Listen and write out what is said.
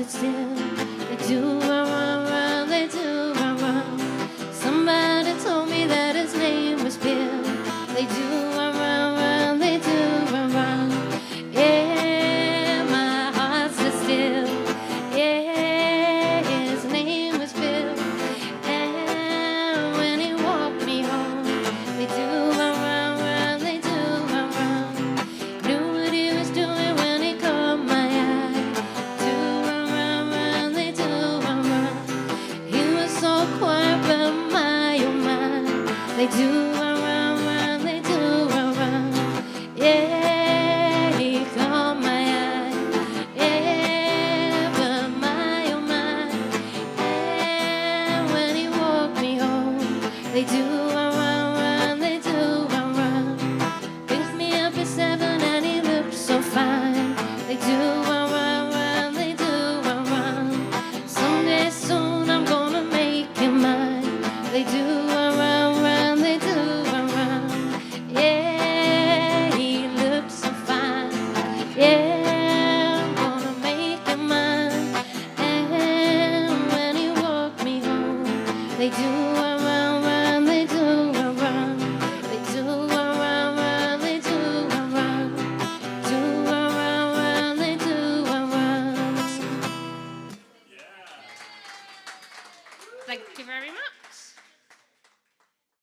sit still. They do run, run, run, they do run, run. Somebody told me that his name was Bill. They do run, run, run, they do run, run. Yeah, my heart sits still. Yeah, his name was Bill. And when he walked me home, they do run, run, run, they do run, run. Knew what he was doing when he caught my eye. Do run, run, run, they do run, run. He was so quiet, but my, oh my, they do